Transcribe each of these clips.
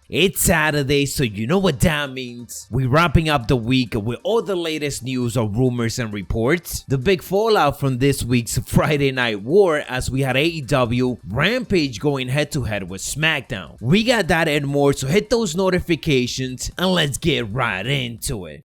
It's Saturday, so you know what that means. We're wrapping up the week with all the latest news or rumors and reports. The big fallout from this week's Friday Night War as we had AEW Rampage going head to head with SmackDown. We got that and more, so hit those notifications and let's get right into it.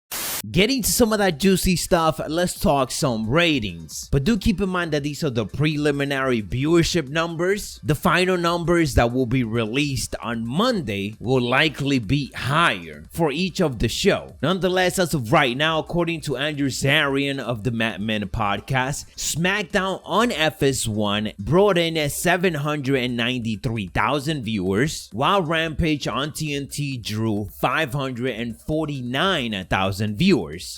Getting to some of that juicy stuff, let's talk some ratings. But do keep in mind that these are the preliminary viewership numbers. The final numbers that will be released on Monday will likely be higher for each of the show. Nonetheless, as of right now, according to Andrew Zarian of the Mad Men podcast, SmackDown on FS1 brought in 793,000 viewers, while Rampage on TNT drew 549,000 viewers.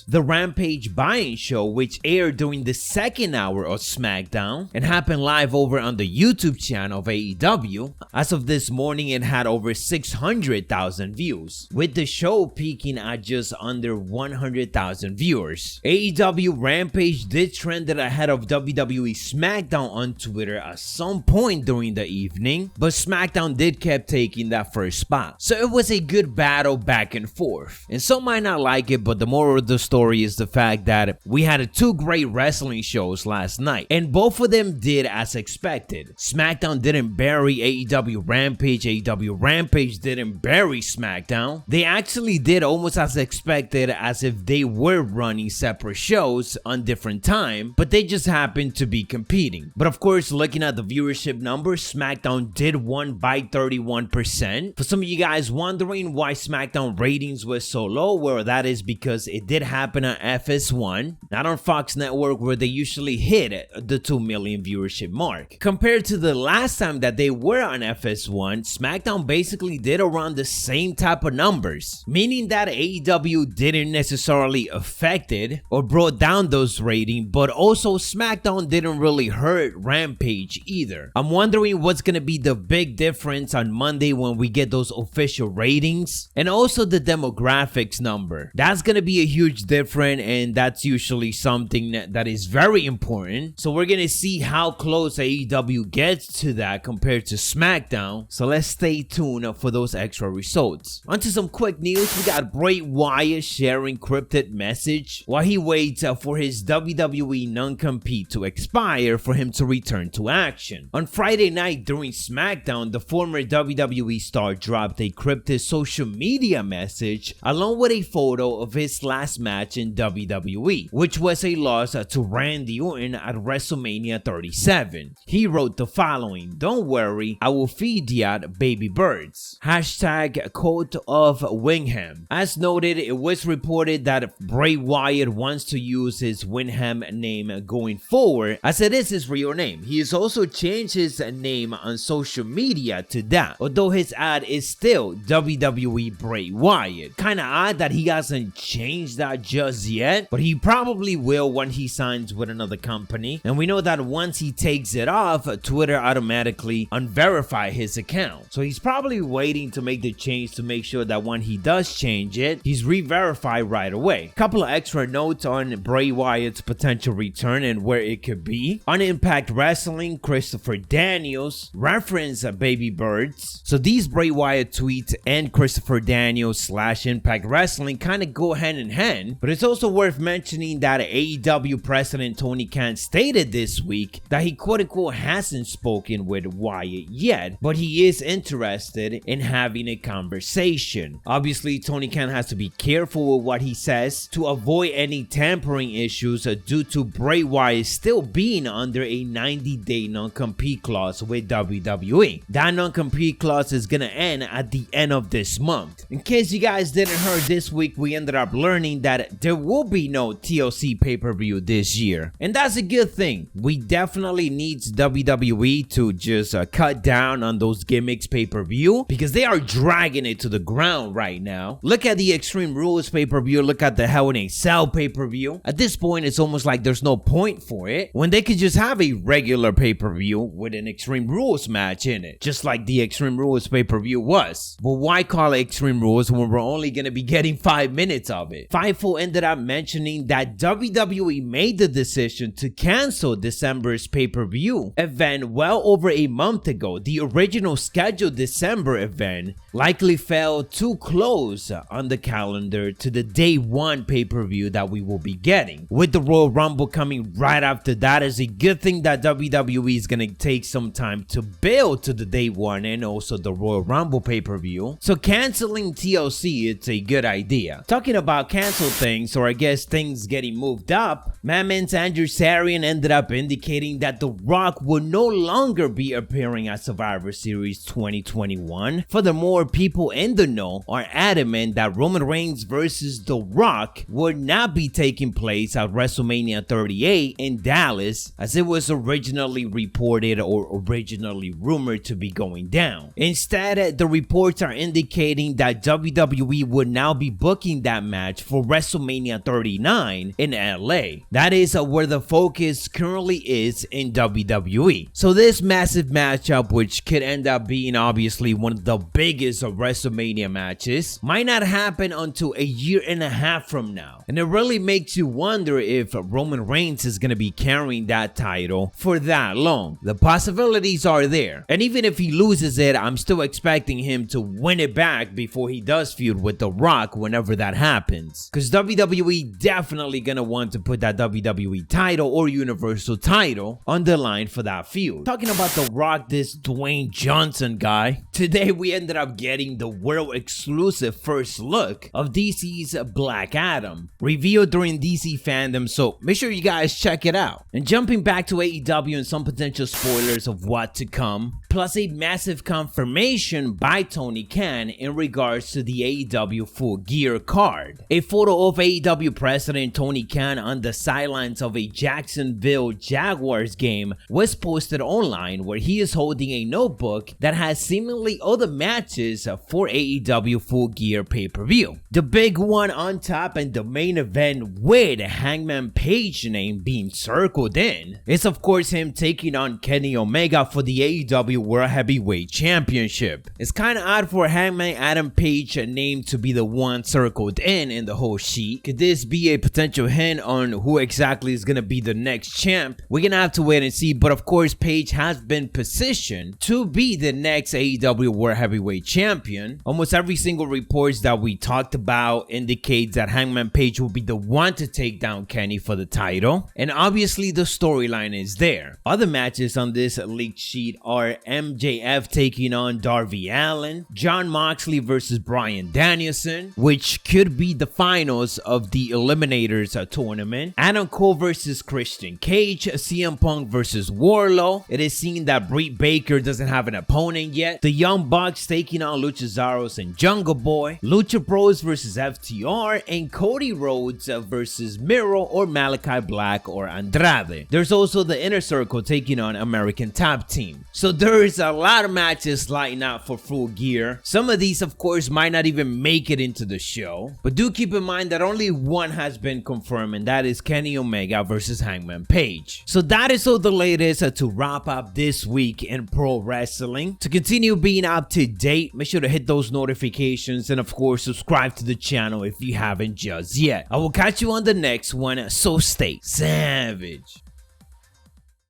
The Rampage buy-in show, which aired during the second hour of SmackDown and happened live over on the YouTube channel of AEW, as of this morning it had over 600,000 views, with the show peaking at just under 100,000 viewers. AEW Rampage did trend it ahead of WWE SmackDown on Twitter at some point during the evening, but SmackDown did keep taking that first spot. So it was a good battle back and forth, and some might not like it, but the moral of the story is the fact that we had two great wrestling shows last night, and both of them did as expected. SmackDown didn't bury AEW Rampage, AEW Rampage didn't bury SmackDown. They actually did almost as expected, as if they were running separate shows on different time, but they just happened to be competing. But of course, looking at the viewership numbers, SmackDown did win by 31%. For some of you guys wondering why SmackDown ratings were so low, well, that is because it did happen on FS1, not on Fox Network, where they usually hit the 2 million viewership mark. Compared to the last time that they were on FS1, SmackDown basically did around the same type of numbers, meaning that AEW didn't necessarily affect it or brought down those ratings, but also SmackDown didn't really hurt Rampage either. I'm wondering what's gonna be the big difference on Monday when we get those official ratings, and also the demographics number. That's gonna be a huge difference, and that's usually something that is very important. So we're gonna see how close AEW gets to that compared to SmackDown. So let's stay tuned for those extra results. Onto some quick news. We got Bray Wyatt sharing cryptic message while he waits for his WWE non-compete to expire for him to return to action. On Friday night during SmackDown, the former WWE star dropped a cryptic social media message along with a photo of his last match in WWE, which was a loss to Randy Orton at WrestleMania 37. He wrote the following: "Don't worry, I will feed ya baby birds. Hashtag quote of Wingham." As noted, it was reported that Bray Wyatt wants to use his Wingham name going forward, as it is his real name. He has also changed his name on social media to that, although his ad is still WWE Bray Wyatt. Kinda odd that he hasn't changed that just yet, but he probably will when he signs with another company. And we know that once he takes it off, Twitter automatically unverify his account. So he's probably waiting to make the change to make sure that when he does change it, he's re-verified right away. Couple of extra notes on Bray Wyatt's potential return and where it could be. On Impact Wrestling, Christopher Daniels referenced baby birds. So these Bray Wyatt tweets and Christopher Daniels / Impact Wrestling kind of go hand in hand, but it's also worth mentioning that AEW president Tony Khan stated this week that he quote-unquote hasn't spoken with Wyatt yet, but he is interested in having a conversation. Obviously, Tony Khan has to be careful with what he says to avoid any tampering issues due to Bray Wyatt still being under a 90-day non-compete clause with WWE. That non-compete clause is gonna end at the end of this month. In case you guys didn't hear, this week we ended up learning that there will be no TLC pay-per-view this year, and that's a good thing. We definitely need WWE to just cut down on those gimmicks pay-per-view, because they are dragging it to the ground right now. Look at the Extreme Rules pay-per-view, look at the Hell in a Cell pay-per-view. At this point, it's almost like there's no point for it when they could just have a regular pay-per-view with an Extreme Rules match in it, just like the Extreme Rules pay-per-view was. But why call it Extreme Rules when we're only gonna be getting 5 minutes of it? Fightful ended up mentioning that WWE made the decision to cancel December's pay-per-view event well over a month ago. The original scheduled December event likely fell too close on the calendar to the day one pay-per-view that we will be getting. With the Royal Rumble coming right after that, is a good thing that WWE is going to take some time to build to the day one and also the Royal Rumble pay-per-view. So canceling TLC, it's a good idea. Talking about cancel things, or I guess things getting moved up, Mammoth's Andrew Sarian ended up indicating that The Rock will no longer be appearing at Survivor Series 2021. Furthermore, people in the know are adamant that Roman Reigns versus The Rock would not be taking place at WrestleMania 38 in Dallas as it was originally reported or originally rumored to be going down. Instead, the reports are indicating that WWE would now be booking that match for WrestleMania 39 in LA. That is where the focus currently is in WWE. So this massive matchup, which could end up being obviously one of the biggest of WrestleMania matches, might not happen until a year and a half from now. And it really makes you wonder if Roman Reigns is going to be carrying that title for that long. The possibilities are there. And even if he loses it, I'm still expecting him to win it back before he does feud with The Rock whenever that happens. Because WWE definitely going to want to put that WWE title or Universal title on the line for that feud. Talking about The Rock, this Dwayne Johnson guy, today we ended up getting the world exclusive first look of DC's Black Adam, revealed during DC Fandom, so make sure you guys check it out. And jumping back to AEW and some potential spoilers of what to come, plus a massive confirmation by Tony Khan in regards to the AEW Full Gear card. A photo of AEW President Tony Khan on the sidelines of a Jacksonville Jaguars game was posted online, where he is holding a notebook that has seemingly all the matches for AEW Full Gear pay-per-view. The big one on top and the main event with Hangman Page name being circled in is of course him taking on Kenny Omega for the AEW World Heavyweight Championship. It's kind of odd for Hangman Adam Page name to be the one circled in the whole sheet. Could this be a potential hint on who exactly is going to be the next champ? We're going to have to wait and see, but of course Page has been positioned to be the next AEW World Heavyweight Champion. Almost every single reports that we talked about indicates that Hangman Page will be the one to take down Kenny for the title, and obviously the storyline is there. Other matches on this leaked sheet are MJF taking on Darby Allin, Jon Moxley versus Bryan Danielson, which could be the finals of the Eliminators tournament, Adam Cole versus Christian Cage, CM Punk versus Wardlow. It is seen that Britt Baker doesn't have an opponent yet, the Young Bucks taking on Luchasaurus and Jungle Boy, Lucha Bros versus FTR, and Cody Rhodes versus Miro or Malachi Black or Andrade. There's also the Inner Circle taking on American Top Team. So there's a lot of matches lighting up for Full Gear. Some of these of course might not even make it into the show, but do keep in mind that only one has been confirmed, and that is Kenny Omega versus Hangman Page. So that is all the latest to wrap up this week in pro wrestling. To continue being up to date, make sure to hit those notifications and of course subscribe to the channel if you haven't just yet. I will catch you on the next one, so stay savage.